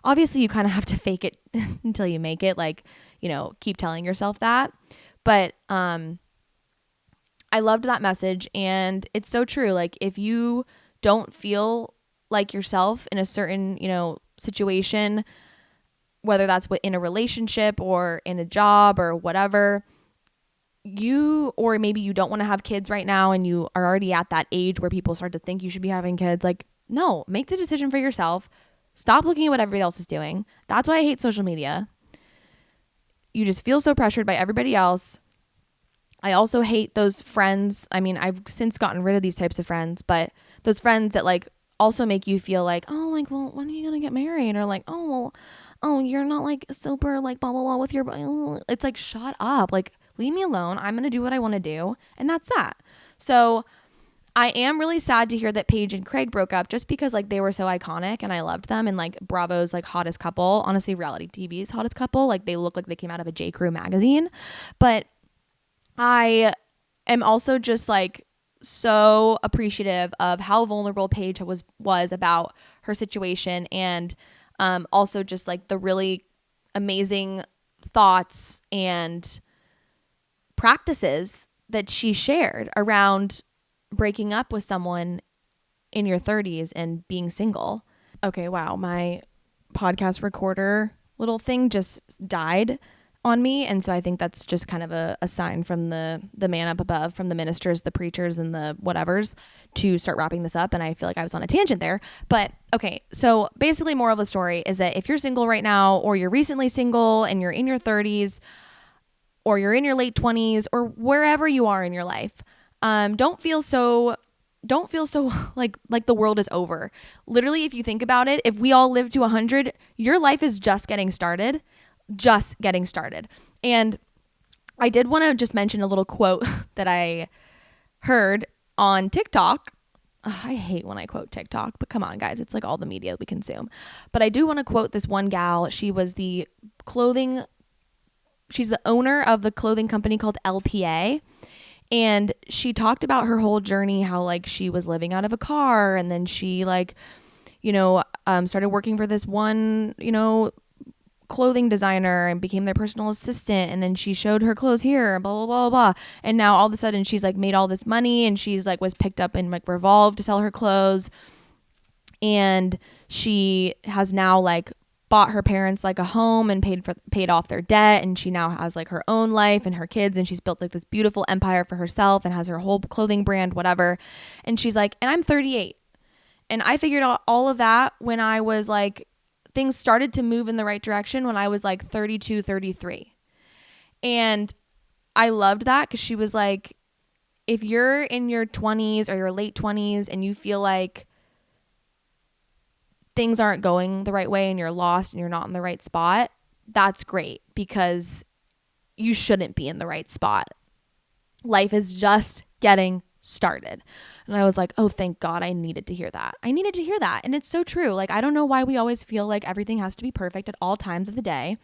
obviously you kind of have to fake it until you make it, like, you know, keep telling yourself that, but I loved that message, and it's so true. Like if you don't feel like yourself in a certain, you know, situation, whether that's in a relationship or in a job or whatever, or maybe you don't want to have kids right now, and you are already at that age where people start to think you should be having kids. Like, no, make the decision for yourself. Stop looking at what everybody else is doing. That's why I hate social media. You just feel so pressured by everybody else. I also hate those friends. I mean, I've since gotten rid of these types of friends, but those friends that like also make you feel like, oh, like, well, when are you going to get married? Or like, oh, you're not like super like blah, blah, blah with your, it's like, shut up. Like, leave me alone. I'm going to do what I want to do. And that's that. So I am really sad to hear that Paige and Craig broke up, just because like they were so iconic and I loved them, and like Bravo's like hottest couple, honestly reality TV's hottest couple, like they look like they came out of a J. Crew magazine. But I am also just like so appreciative of how vulnerable Paige was about her situation, and also just like the really amazing thoughts and practices that she shared around breaking up with someone in your 30s and being single. Okay, wow, my podcast recorder little thing just died on me, and so I think that's just kind of a sign from the man up above, from the ministers, the preachers, and the whatevers, to start wrapping this up. And I feel like I was on a tangent there, but okay. So basically, moral of the story is that if you're single right now, or you're recently single and you're in your 30s, or you're in your late 20s, or wherever you are in your life, don't feel so like the world is over. Literally, if you think about it, if we all live to 100, your life is just getting started. And I did want to just mention a little quote that I heard on TikTok. I hate when I quote TikTok, but come on, guys, it's like all the media we consume. But I do want to quote this one gal. She's the owner of the clothing company called LPA. And she talked about her whole journey, how like she was living out of a car, and then she like, started working for this one, clothing designer and became their personal assistant, and then she showed her clothes here, blah blah blah blah, and now all of a sudden she's like made all this money, and she's like was picked up in like Revolve to sell her clothes, and she has now like bought her parents like a home and paid off their debt, and she now has like her own life and her kids, and she's built like this beautiful empire for herself and has her whole clothing brand, whatever. And she's like, and I'm 38, and I figured out all of that when I was like, things started to move in the right direction when I was like 32, 33. And I loved that, because she was like, if you're in your 20s or your late 20s and you feel like things aren't going the right way and you're lost and you're not in the right spot, that's great, because you shouldn't be in the right spot. Life is just getting started. And I was like, oh, thank God, I needed to hear that. And it's so true. Like, I don't know why we always feel like everything has to be perfect at all times of the day.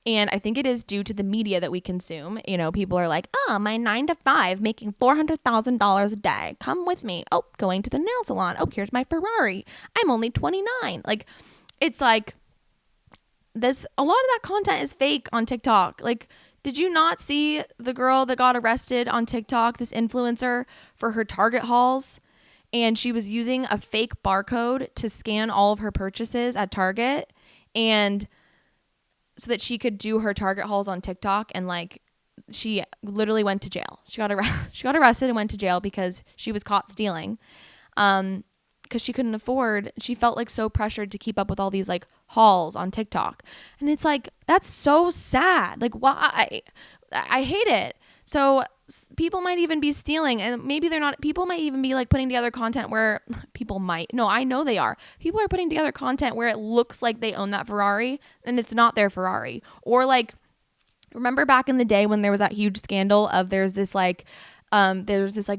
And I think it is due to the media that we consume. People are like, oh, my 9 to 5 making $400,000 a day. Come with me. Oh, going to the nail salon. Oh, here's my Ferrari. I'm only 29. Like, it's like this. A lot of that content is fake on TikTok. Like, did you not see the girl that got arrested on TikTok, this influencer, for her Target hauls? And she was using a fake barcode to scan all of her purchases at Target, and so that she could do her Target hauls on TikTok. And like, she literally went to jail. She got arrested and went to jail because she was caught stealing. Because she couldn't afford, she felt like so pressured to keep up with all these like hauls on TikTok. And it's like, that's so sad. Like, why? I hate it. So people might even be stealing, and maybe they're not. People might even be like putting together content where I know they are. People are putting together content where it looks like they own that Ferrari and it's not their Ferrari. Or like, remember back in the day when there was that huge scandal of there's this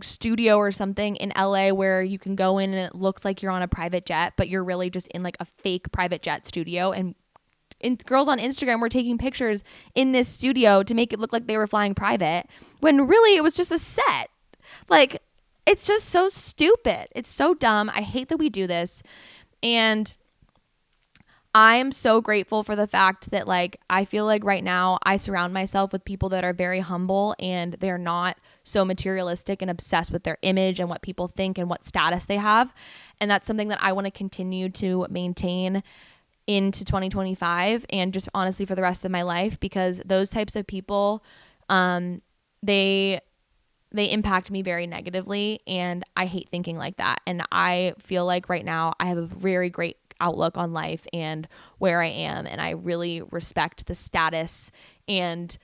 studio or something in LA where you can go in and it looks like you're on a private jet, but you're really just in like a fake private jet studio. And girls on Instagram were taking pictures in this studio to make it look like they were flying private, when really it was just a set. Like, it's just so stupid. It's so dumb. I hate that we do this. And I'm so grateful for the fact that like, I feel like right now I surround myself with people that are very humble, and they're not so materialistic and obsessed with their image and what people think and what status they have. And that's something that I want to continue to maintain into 2025, and just honestly for the rest of my life, because those types of people, they impact me very negatively, and I hate thinking like that. And I feel like right now I have a very great outlook on life and where I am, and I really respect the status and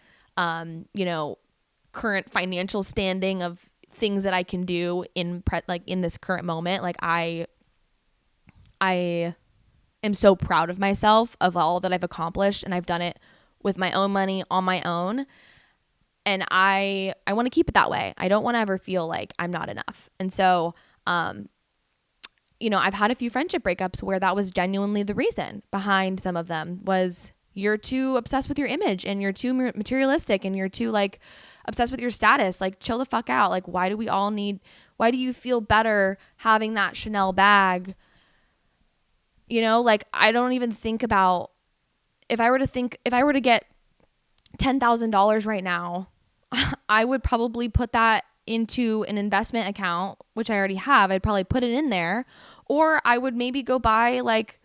current financial standing of things that I can do in this current moment. Like, I am so proud of myself, of all that I've accomplished, and I've done it with my own money on my own. And I want to keep it that way. I don't want to ever feel like I'm not enough. And so, I've had a few friendship breakups where that was genuinely the reason behind some of them was you're too obsessed with your image and you're too materialistic and you're too like obsessed with your status. Like chill the fuck out. Like why do you feel better having that Chanel bag? Like I don't even think about if I were to get $10,000 right now, I would probably put that into an investment account, which I already have. I'd probably put it in there, or I would maybe go buy like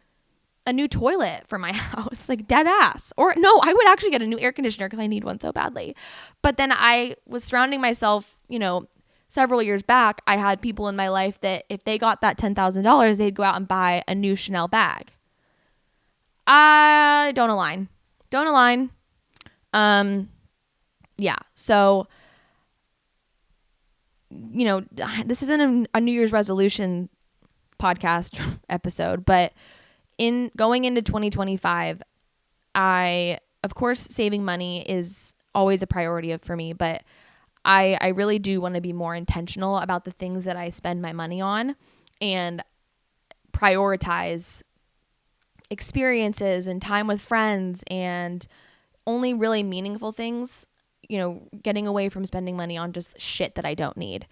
a new toilet for my house, like dead ass. Or no, I would actually get a new air conditioner because I need one so badly. But then I was surrounding myself, several years back, I had people in my life that if they got that $10,000, they'd go out and buy a new Chanel bag. I don't align. Yeah. So, this isn't a New Year's resolution podcast episode, but in going into 2025, of course, saving money is always a priority for me, but I really do want to be more intentional about the things that I spend my money on and prioritize experiences and time with friends and only really meaningful things, getting away from spending money on just shit that I don't need.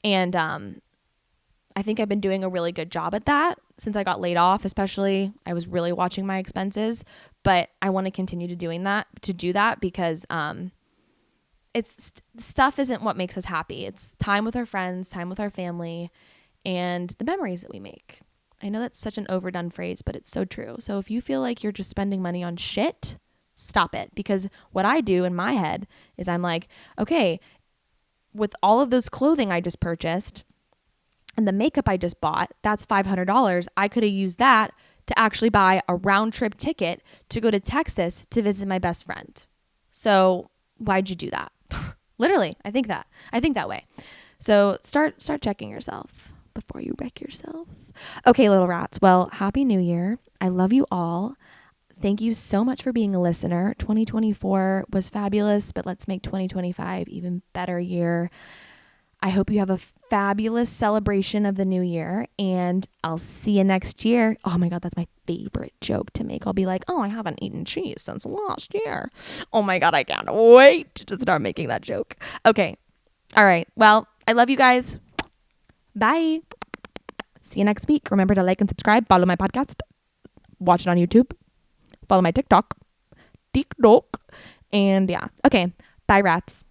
And I think I've been doing a really good job at that since I got laid off, especially. I was really watching my expenses, but I want to continue to do that because stuff isn't what makes us happy. It's time with our friends, time with our family, and the memories that we make. I know that's such an overdone phrase, but it's so true. So if you feel like you're just spending money on shit, stop it. Because what I do in my head is I'm like, okay, with all of those clothing I just purchased and the makeup I just bought, that's $500. I could have used that to actually buy a round trip ticket to go to Texas to visit my best friend. So why'd you do that? Literally, I think that way. So start checking yourself before you wreck yourself. Okay, little rats. Well, Happy New Year. I love you all. Thank you so much for being a listener. 2024 was fabulous, but let's make 2025 even better year. I hope you have a fabulous celebration of the new year, and I'll see you next year. Oh my God, that's my favorite joke to make. I'll be like, oh, I haven't eaten cheese since last year. Oh my God, I can't wait to start making that joke. Okay. All right. Well, I love you guys. Bye. See you next week. Remember to like and subscribe. Follow my podcast. Watch it on YouTube. Follow my TikTok. And yeah. Okay. Bye, rats.